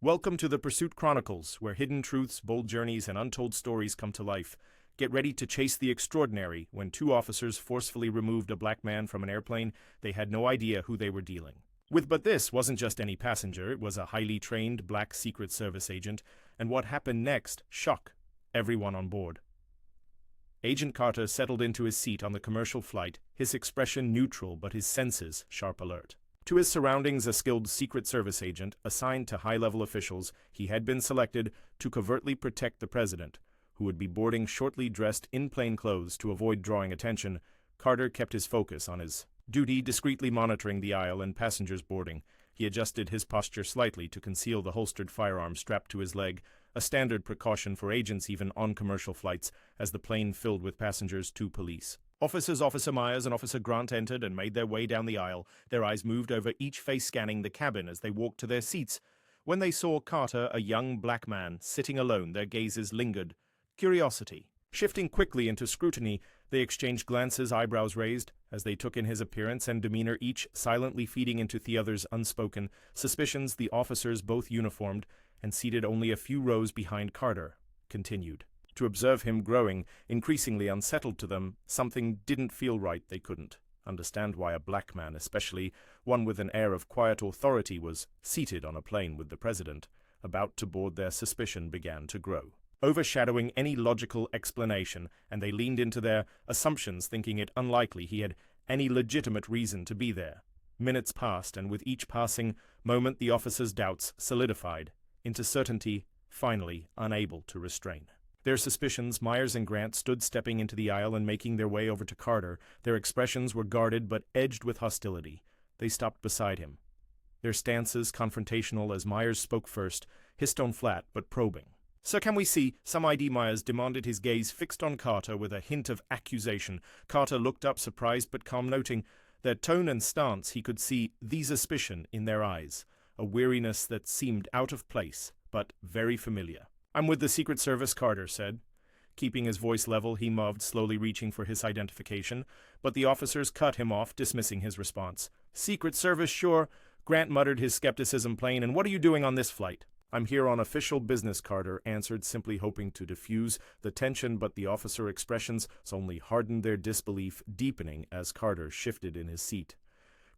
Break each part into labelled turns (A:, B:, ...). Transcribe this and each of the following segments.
A: Welcome to the Pursuit Chronicles, where hidden truths, bold journeys, and untold stories come to life. Get ready to chase the extraordinary. When two officers forcefully removed a black man from an airplane, they had no idea who they were dealing with. But this wasn't just any passenger, it was a highly trained black Secret Service agent, and what happened next shocked everyone on board. Agent Carter settled into his seat on the commercial flight, his expression neutral but his senses sharp alert. To his surroundings, a skilled Secret Service agent, assigned to high-level officials, he had been selected to covertly protect the president, who would be boarding shortly dressed in plain clothes to avoid drawing attention. Carter kept his focus on his duty, discreetly monitoring the aisle and passengers boarding. He adjusted his posture slightly to conceal the holstered firearm strapped to his leg, a standard precaution for agents even on commercial flights, as the plane filled with passengers to police. Officer Myers and Officer Grant entered and made their way down the aisle, their eyes moved over each face scanning the cabin as they walked to their seats. When they saw Carter, a young black man, sitting alone, their gazes lingered. Curiosity. Shifting quickly into scrutiny, they exchanged glances, eyebrows raised, as they took in his appearance and demeanor, each silently feeding into the other's unspoken suspicions. The officers, both uniformed and seated only a few rows behind Carter, continued to observe him, growing increasingly unsettled to them. Something didn't feel right. They couldn't understand why a black man, especially one with an air of quiet authority, was seated on a plane with the president, about to board. Their suspicion began to grow, overshadowing any logical explanation, and they leaned into their assumptions, thinking it unlikely he had any legitimate reason to be there. Minutes passed, and with each passing moment the officers' doubts solidified into certainty, finally unable to restrain their suspicions. Myers and Grant stood stepping into the aisle and making their way over to Carter. Their expressions were guarded but edged with hostility. They stopped beside him, their stances confrontational, as Myers spoke first, his tone flat but probing. "Sir, can we see some ID?" Myers demanded, his gaze fixed on Carter with a hint of accusation. Carter looked up, surprised but calm, noting their tone and stance. He could see the suspicion in their eyes, a weariness that seemed out of place but very familiar. "I'm with the Secret Service," Carter said. Keeping his voice level, he moved, slowly reaching for his identification, but the officers cut him off, dismissing his response. "Secret Service, sure," Grant muttered, his skepticism plain. "And what are you doing on this flight?" "I'm here on official business," Carter answered, simply hoping to diffuse the tension, but the officer expressions only hardened their disbelief, deepening as Carter shifted in his seat.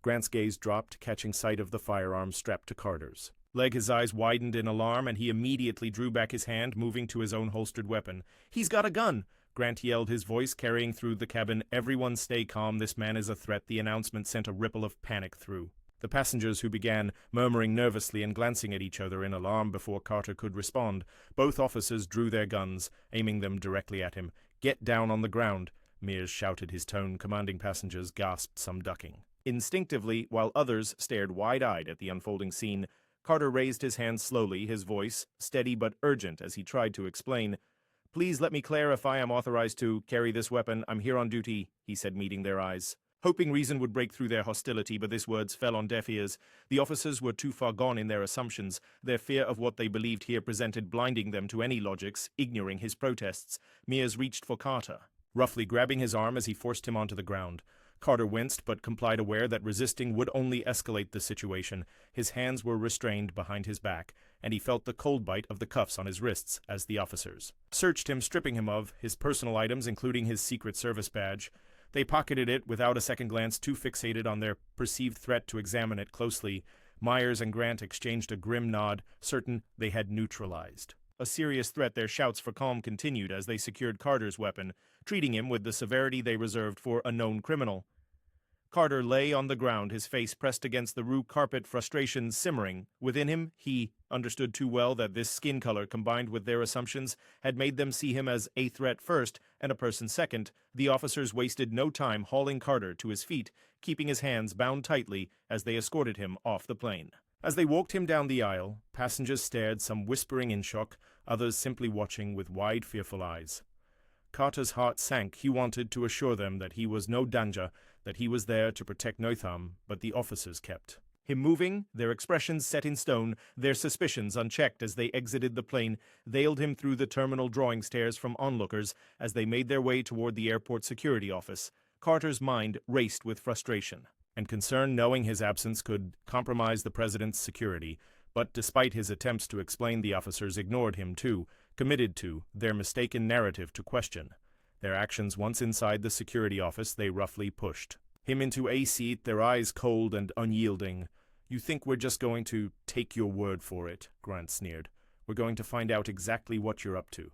A: Grant's gaze dropped, catching sight of the firearm strapped to Carter's leg. His eyes widened in alarm, and he immediately drew back his hand, moving to his own holstered weapon. "He's got a gun!" Grant yelled, his voice carrying through the cabin. "Everyone stay calm. This man is a threat." The announcement sent a ripple of panic through the passengers, who began murmuring nervously and glancing at each other in alarm before Carter could respond. Both officers drew their guns, aiming them directly at him. "Get down on the ground," Mears shouted, his tone commanding. Passengers gasped, some ducking instinctively, while others stared wide-eyed at the unfolding scene. Carter raised his hand slowly, his voice steady but urgent as he tried to explain. "Please let me clarify. I'm authorized to carry this weapon. I'm here on duty," he said, meeting their eyes, hoping reason would break through their hostility, but his words fell on deaf ears. The officers were too far gone in their assumptions. Their fear of what they believed here presented, blinding them to any logics, ignoring his protests. Mears reached for Carter, roughly grabbing his arm as he forced him onto the ground. Carter winced but complied, aware that resisting would only escalate the situation. His hands were restrained behind his back, and he felt the cold bite of the cuffs on his wrists as the officers searched him, stripping him of his personal items, including his Secret Service badge. They pocketed it without a second glance, too fixated on their perceived threat to examine it closely. Myers and Grant exchanged a grim nod, certain they had neutralized a serious threat. Their shouts for calm continued as they secured Carter's weapon, treating him with the severity they reserved for a known criminal. Carter lay on the ground, his face pressed against the roof carpet, frustration simmering within him. He understood too well that this skin color, combined with their assumptions, had made them see him as a threat first and a person second. The officers wasted no time hauling Carter to his feet, keeping his hands bound tightly as they escorted him off the plane. As they walked him down the aisle, passengers stared, some whispering in shock, others simply watching with wide, fearful eyes. Carter's heart sank. He wanted to assure them that he was no danger, that he was there to protect Notham, but the officers kept him moving, their expressions set in stone, their suspicions unchecked. As they exited the plane, veiled him through the terminal drawing stares from onlookers as they made their way toward the airport security office. Carter's mind raced with frustration and concern, knowing his absence could compromise the president's security. But despite his attempts to explain, the officers ignored him too, committed to their mistaken narrative to question. Their actions once inside the security office, they roughly pushed him into a seat, their eyes cold and unyielding. "You think we're just going to take your word for it?" Grant sneered. "We're going to find out exactly what you're up to."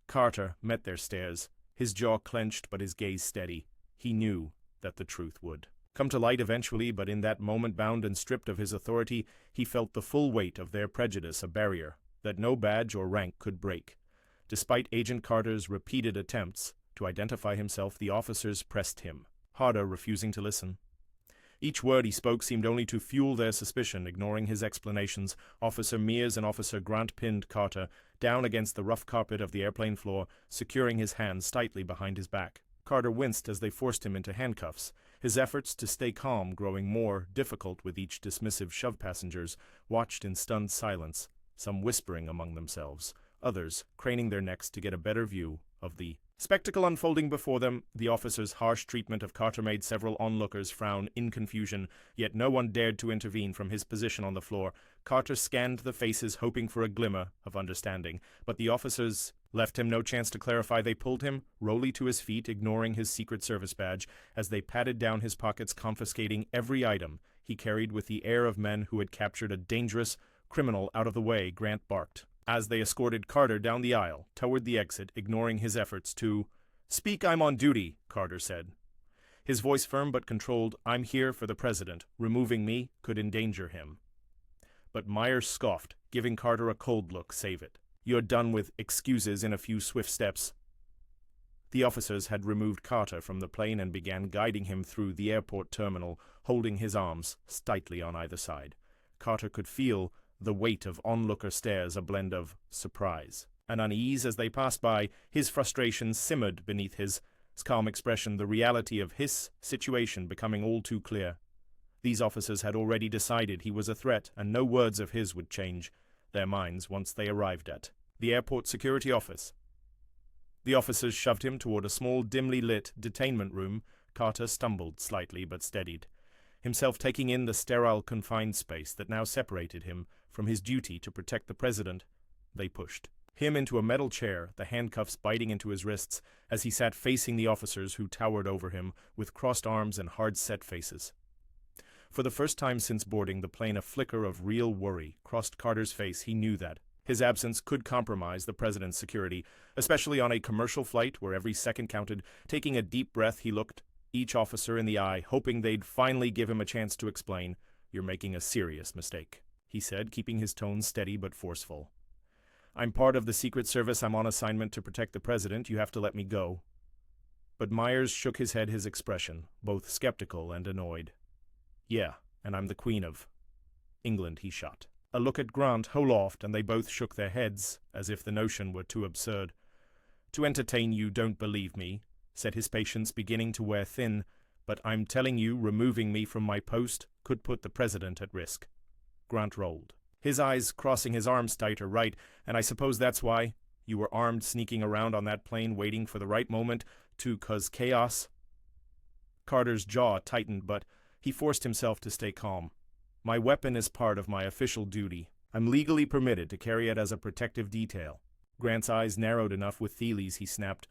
A: Carter met their stares, his jaw clenched but his gaze steady. He knew that the truth would come to light eventually, but in that moment, bound and stripped of his authority, he felt the full weight of their prejudice, a barrier that no badge or rank could break. Despite Agent Carter's repeated attempts to identify himself, the officers pressed him harder, refusing to listen. Each word he spoke seemed only to fuel their suspicion. Ignoring his explanations, Officer Mears and Officer Grant pinned Carter down against the rough carpet of the airplane floor, securing his hands tightly behind his back. Carter winced as they forced him into handcuffs, his efforts to stay calm growing more difficult with each dismissive shove. Passengers watched in stunned silence, some whispering among themselves, others craning their necks to get a better view of the spectacle unfolding before them. The officer's harsh treatment of Carter made several onlookers frown in confusion, yet no one dared to intervene from his position on the floor. Carter scanned the faces, hoping for a glimmer of understanding, but the officers left him no chance to clarify. They pulled him rolly to his feet, ignoring his Secret Service badge, as they patted down his pockets, confiscating every item he carried with the air of men who had captured a dangerous criminal. "Out of the way," Grant barked, as they escorted Carter down the aisle toward the exit, ignoring his efforts to speak. "I'm on duty," Carter said, his voice firm but controlled. "I'm here for the president. Removing me could endanger him." But Myers scoffed, giving Carter a cold look. "Save it. You're done with excuses." In a few swift steps, the officers had removed Carter from the plane and began guiding him through the airport terminal, holding his arms tightly on either side. Carter could feel the weight of onlooker stares, a blend of surprise and unease as they passed by. His frustration simmered beneath his calm expression, the reality of his situation becoming all too clear. These officers had already decided he was a threat, and no words of his would change their minds once they arrived at the airport security office. The officers shoved him toward a small, dimly lit detainment room. Carter stumbled slightly but steadied himself, taking in the sterile, confined space that now separated him from his duty to protect the president. They pushed him into a metal chair, the handcuffs biting into his wrists as he sat facing the officers who towered over him with crossed arms and hard-set faces. For the first time since boarding the plane, a flicker of real worry crossed Carter's face. He knew that his absence could compromise the president's security, especially on a commercial flight where every second counted. Taking a deep breath, he looked each officer in the eye, hoping they'd finally give him a chance to explain. "You're making a serious mistake," he said, keeping his tone steady but forceful. "I'm part of the Secret Service. I'm on assignment to protect the president. You have to let me go." But Myers shook his head, his expression both skeptical and annoyed. "Yeah, and I'm the Queen of England," he shot. A look at Grant, Holoft, and they both shook their heads, as if the notion were too absurd. "To entertain you, don't believe me," said his patience beginning to wear thin, "but I'm telling you, removing me from my post could put the president at risk." Grant rolled his eyes, crossing his arms tighter. "Right, and I suppose that's why you were armed, sneaking around on that plane, waiting for the right moment to cause chaos?" Carter's jaw tightened, but he forced himself to stay calm. "My weapon is part of my official duty. I'm legally permitted to carry it as a protective detail." Grant's eyes narrowed enough with Thiele's. He snapped,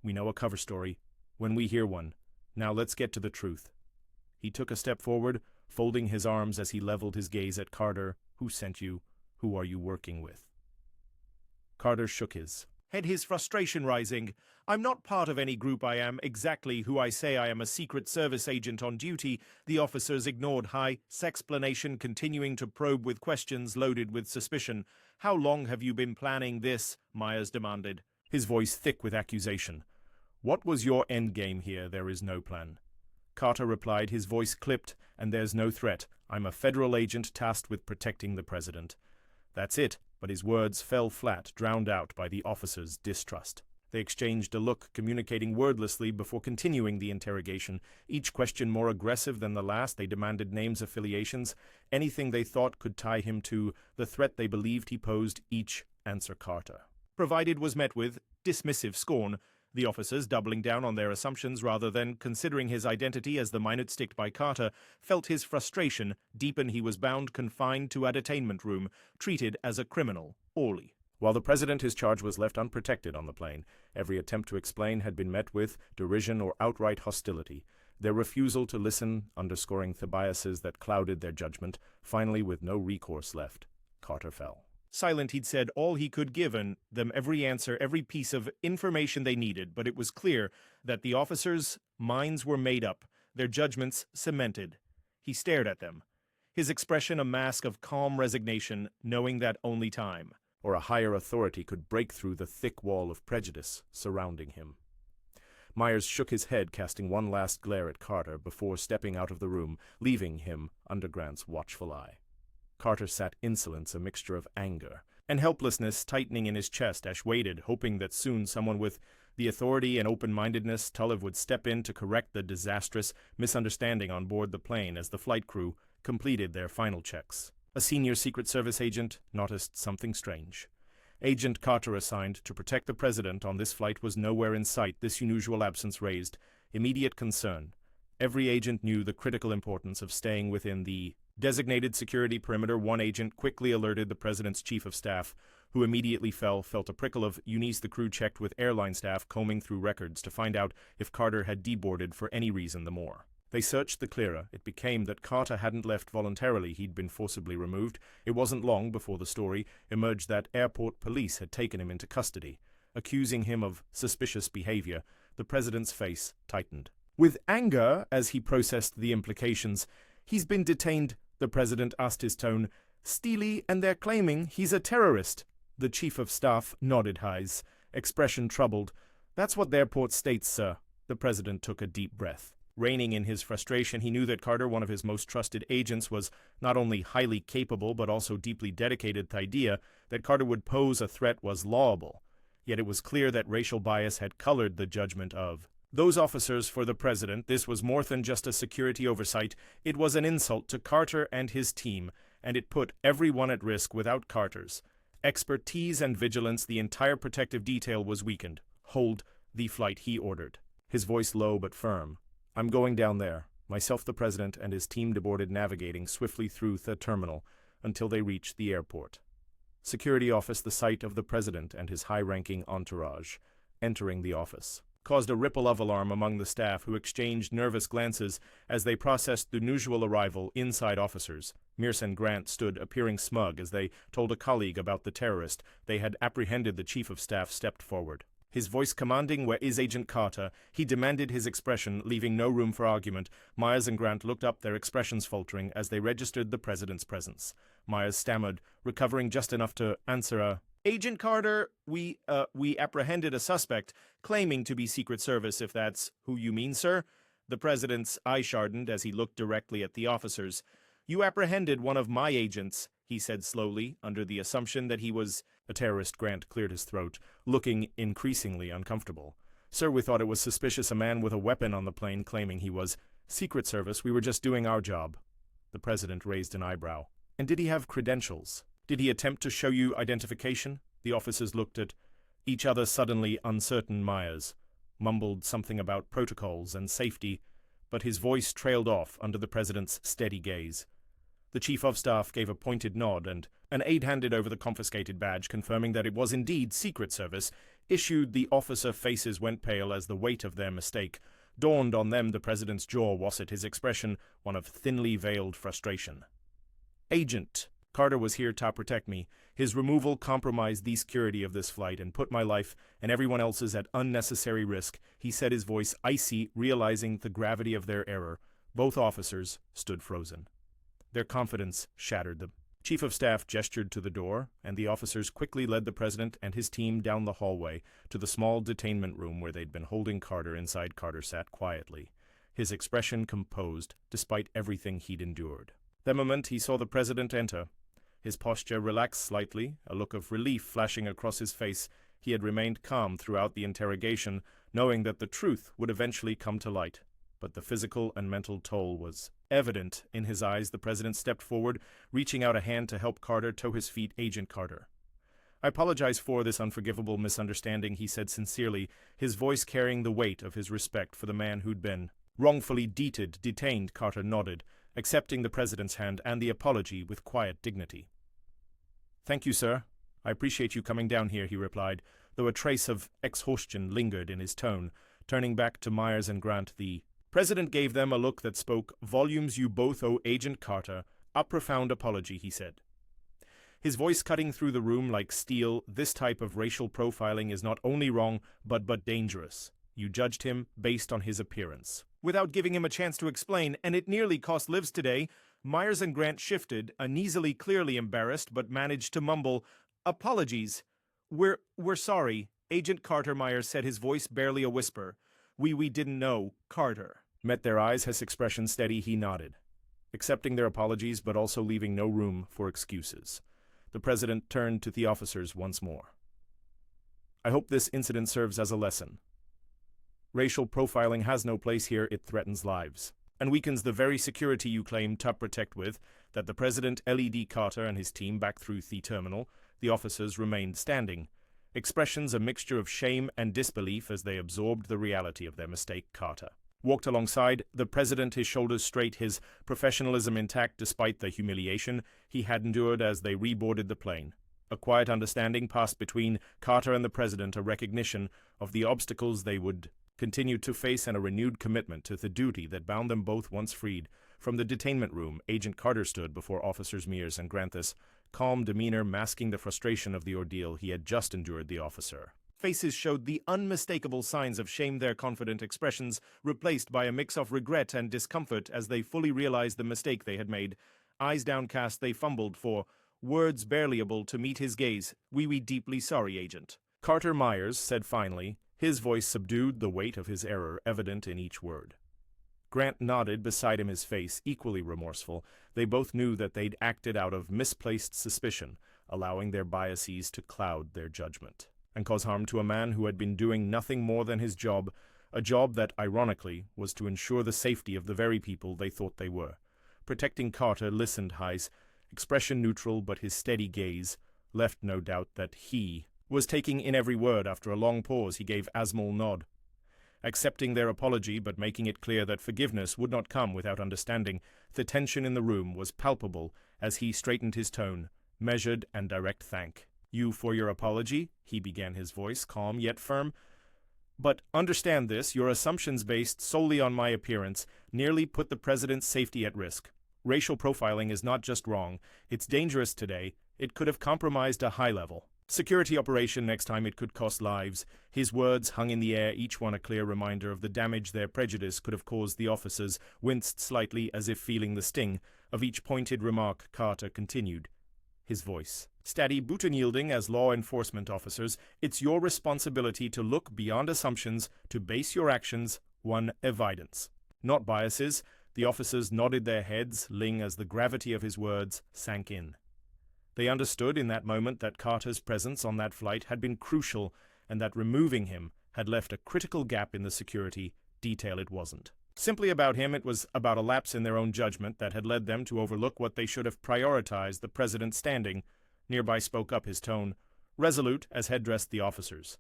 A: "We know a cover story when we hear one. Now let's get to the truth." He took a step forward, folding his arms as he leveled his gaze at Carter. "Who sent you? Who are you working with?" Carter shook his head, his frustration rising. "I'm not part of any group. I am exactly who I say I am, a Secret Service agent on duty." The officers ignored Hight's explanation, continuing to probe with questions loaded with suspicion. "How long have you been planning this?" Myers demanded, his voice thick with accusation. "What was your endgame here?" "There is no plan," Carter replied, his voice clipped. "And there's no threat. I'm a federal agent tasked with protecting the president." "That's it," but his words fell flat, drowned out by the officers' distrust. They exchanged a look, communicating wordlessly before continuing the interrogation, each question more aggressive than the last. They demanded names, affiliations, anything they thought could tie him to the threat they believed he posed. Each answer Carter provided was met with dismissive scorn. The officers, doubling down on their assumptions rather than considering his identity as the minute sticked by Carter, felt his frustration deepen. He was bound, confined to a detainment room, treated as a criminal, orally. While the president, his charge, was left unprotected on the plane, every attempt to explain had been met with derision or outright hostility. Their refusal to listen, underscoring the biases that clouded their judgment. Finally, with no recourse left, Carter fell. Silent, he'd said all he could, given them every answer, every piece of information they needed, but it was clear that the officers' minds were made up, their judgments cemented. He stared at them, his expression a mask of calm resignation, knowing that only time, or a higher authority, could break through the thick wall of prejudice surrounding him. Myers shook his head, casting one last glare at Carter before stepping out of the room, leaving him under Grant's watchful eye. Carter sat, insolence, a mixture of anger and helplessness tightening in his chest. Ash waited, hoping that soon someone with the authority and open-mindedness Tulliv would step in to correct the disastrous misunderstanding on board the plane as the flight crew completed their final checks. A senior Secret Service agent noticed something strange. Agent Carter, assigned to protect the president on this flight, was nowhere in sight. This unusual absence raised immediate concern. Every agent knew the critical importance of staying within the designated security perimeter. One agent quickly alerted the president's chief of staff, who immediately felt a prickle of unease. The crew checked with airline staff, combing through records to find out if Carter had deboarded for any reason. The more they searched, the clearer it became that Carter hadn't left voluntarily. He'd been forcibly removed. It wasn't long before the story emerged that airport police had taken him into custody, accusing him of suspicious behavior. The president's face tightened with anger as he processed the implications. "He's been detained," the president asked, his tone steely, "and they're claiming he's a terrorist." The chief of staff nodded, his expression troubled. "That's what the airport states, sir." The president took a deep breath. Reining in his frustration, he knew that Carter, one of his most trusted agents, was not only highly capable but also deeply dedicated. The idea that Carter would pose a threat was laudable, yet it was clear that racial bias had colored the judgment of those officers. For the president, this was more than just a security oversight. It was an insult to Carter and his team, and it put everyone at risk. Without Carter's expertise and vigilance, the entire protective detail was weakened. "Hold the flight," he ordered, his voice low but firm. "I'm going down there." Myself, the president, and his team deboarded, navigating swiftly through the terminal until they reached the airport security office. The sight of the president and his high-ranking entourage entering the office caused a ripple of alarm among the staff, who exchanged nervous glances as they processed the unusual arrival. Inside, officers Mears and Grant stood, appearing smug as they told a colleague about the terrorist they had apprehended. The chief of staff stepped forward, his voice commanding. "Where is Agent Carter?" he demanded, his expression leaving no room for argument. Myers and Grant looked up, their expressions faltering as they registered the president's presence. Myers stammered, recovering just enough to answer, "Agent Carter, we apprehended a suspect claiming to be Secret Service, if that's who you mean, sir." The president's eye sharpened as he looked directly at the officers. "You apprehended one of my agents," he said slowly, "under the assumption that he was a terrorist." Grant cleared his throat, looking increasingly uncomfortable. "Sir, we thought it was suspicious, a man with a weapon on the plane claiming he was Secret Service. We were just doing our job." The president raised an eyebrow. "And did he have credentials? Did he attempt to show you identification?" The officers looked at each other, suddenly uncertain. Myers mumbled something about protocols and safety, but his voice trailed off under the president's steady gaze. The chief of staff gave a pointed nod, and an aide handed over the confiscated badge, confirming that it was indeed Secret Service. Issued, the officer faces went pale as the weight of their mistake dawned on them. The president's jaw wasset, his expression one of thinly veiled frustration. "Agent Carter was here to protect me. His removal compromised the security of this flight and put my life and everyone else's at unnecessary risk," he said, his voice icy, realizing the gravity of their error. Both officers stood frozen, their confidence shattered. The chief of staff gestured to the door, and the officers quickly led the president and his team down the hallway to the small detainment room where they'd been holding Carter. Inside, Carter sat quietly, his expression composed despite everything he'd endured. The moment he saw the president enter, his posture relaxed slightly, a look of relief flashing across his face. He had remained calm throughout the interrogation, knowing that the truth would eventually come to light. But the physical and mental toll was evident in his eyes. The president stepped forward, reaching out a hand to help Carter to his feet. "Agent Carter, "I apologize for this unforgivable misunderstanding," he said sincerely, his voice carrying the weight of his respect for the man who'd been wrongfully detained. Carter nodded, accepting the president's hand and the apology with quiet dignity. "Thank you, sir. I appreciate you coming down here," he replied, though a trace of exhaustion lingered in his tone. Turning back to Myers and Grant, the president gave them a look that spoke volumes. "You both owe Agent Carter a profound apology," he said, his voice cutting through the room like steel. "This type of racial profiling is not only wrong, but dangerous. You judged him based on his appearance, without giving him a chance to explain, and it nearly cost lives today." Myers and Grant shifted, uneasily, clearly embarrassed, but managed to mumble, "Apologies. We're sorry." "Agent Carter," Myers said, his voice barely a whisper. We didn't know." Carter met their eyes, his expression steady. He nodded, accepting their apologies but also leaving no room for excuses. The president turned to the officers once more. "I hope this incident serves as a lesson. Racial profiling has no place here. It threatens lives and weakens the very security you claim to protect with." That the president led Carter and his team back through the terminal, the officers remained standing, expressions a mixture of shame and disbelief as they absorbed the reality of their mistake. Carter walked alongside the president, his shoulders straight, his professionalism intact despite the humiliation he had endured as they reboarded the plane. A quiet understanding passed between Carter and the president, a recognition of the obstacles they would continue to face and a renewed commitment to the duty that bound them both once freed. From the detainment room, Agent Carter stood before Officers Myers and Grant, this calm demeanor masking the frustration of the ordeal he had just endured. The officer faces showed the unmistakable signs of shame, their confident expressions replaced by a mix of regret and discomfort as they fully realized the mistake they had made. Eyes downcast, they fumbled for words barely able to meet his gaze. We deeply sorry, Agent Carter," Myers said finally, his voice subdued, the weight of his error evident in each word. Grant nodded beside him, his face equally remorseful. They both knew that they'd acted out of misplaced suspicion, allowing their biases to cloud their judgment and cause harm to a man who had been doing nothing more than his job, a job that, ironically, was to ensure the safety of the very people they thought they were. Protecting Carter listened, his expression neutral, but his steady gaze left no doubt that he was taking in every word. After a long pause, he gave a small nod, accepting their apology but making it clear that forgiveness would not come without understanding. The tension in the room was palpable as he straightened his tone, measured and direct. "Thank you for your apology," he began, his voice calm yet firm. "But understand this, your assumptions based solely on my appearance nearly put the president's safety at risk. Racial profiling is not just wrong, it's dangerous today. It could have compromised a high-level security operation. Next time it could cost lives." His words hung in the air, each one a clear reminder of the damage their prejudice could have caused. The officers winced slightly, as if feeling the sting of each pointed remark. Carter continued, his voice steady but unyielding. "As law enforcement officers, it's your responsibility to look beyond assumptions, to base your actions on evidence, not biases." The officers nodded their heads, as the gravity of his words sank in. They understood in that moment that Carter's presence on that flight had been crucial and that removing him had left a critical gap in the security detail. It wasn't simply about him, it was about a lapse in their own judgment that had led them to overlook what they should have prioritized. The president, standing nearby, spoke up, his tone resolute as he addressed the officers.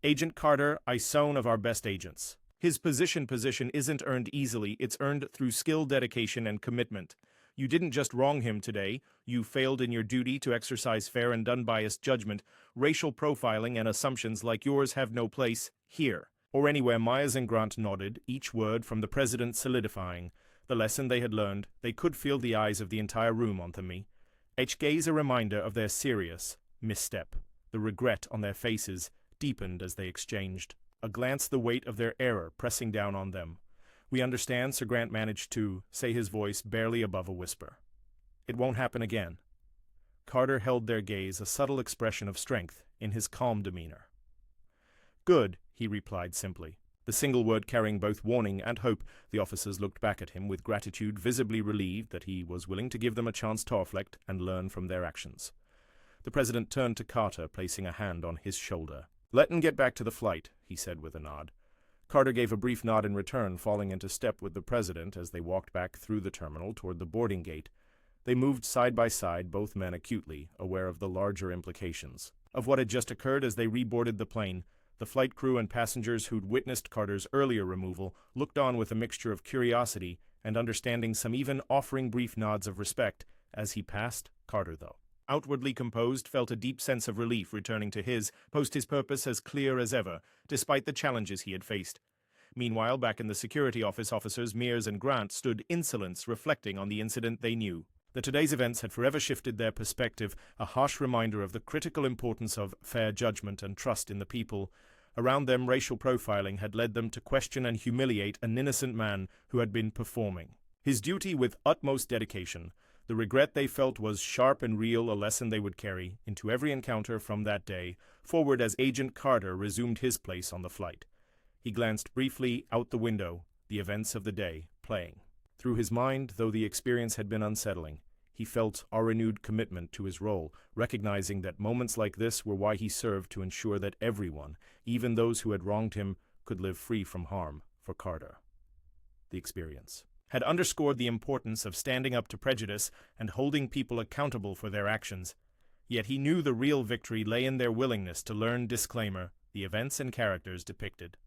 A: "Agent Carter, I sown of our best agents. His position isn't earned easily, it's earned through skill, dedication, and commitment. You didn't just wrong him today, you failed in your duty to exercise fair and unbiased judgment. Racial profiling and assumptions like yours have no place here or anywhere." Myers and Grant nodded, each word from the president solidifying the lesson they had learned. They could feel the eyes of the entire room on them, each gaze a reminder of their serious misstep. The regret on their faces deepened as they exchanged a glance, the weight of their error pressing down on them. "We understand," Sir Grant managed to say, his voice barely above a whisper. "It won't happen again." Carter held their gaze, a subtle expression of strength in his calm demeanor. "Good," he replied simply, the single word carrying both warning and hope. The officers looked back at him with gratitude, visibly relieved that he was willing to give them a chance to reflect and learn from their actions. The president turned to Carter, placing a hand on his shoulder. "Let him get back to the flight," he said with a nod. Carter gave a brief nod in return, falling into step with the president as they walked back through the terminal toward the boarding gate. They moved side by side, both men acutely aware of the larger implications of what had just occurred as they reboarded the plane. The flight crew and passengers who'd witnessed Carter's earlier removal looked on with a mixture of curiosity and understanding, some even offering brief nods of respect as he passed. Carter, though outwardly composed, felt a deep sense of relief returning to his purpose as clear as ever, despite the challenges he had faced. Meanwhile, back in the security office, officers Mears and Grant stood insolent, reflecting on the incident they knew. That today's events had forever shifted their perspective, a harsh reminder of the critical importance of fair judgment and trust in the people around them. Racial profiling had led them to question and humiliate an innocent man who had been performing his duty with utmost dedication. The regret they felt was sharp and real, a lesson they would carry into every encounter from that day forward as Agent Carter resumed his place on the flight. He glanced briefly out the window, the events of the day playing through his mind. Though the experience had been unsettling, he felt a renewed commitment to his role, recognizing that moments like this were why he served, to ensure that everyone, even those who had wronged him, could live free from harm. For Carter, the experience had underscored the importance of standing up to prejudice and holding people accountable for their actions. Yet he knew the real victory lay in their willingness to learn. Disclaimer: the events and characters depicted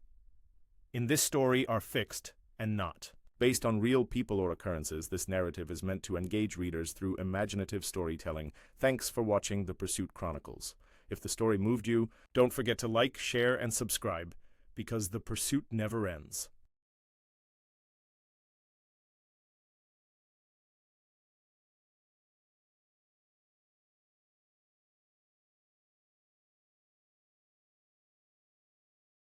A: in this story are fixed and not based on real people or occurrences. This narrative is meant to engage readers through imaginative storytelling. Thanks for watching the Pursuit Chronicles. If the story moved you, don't forget to like, share, and subscribe, because the pursuit never ends.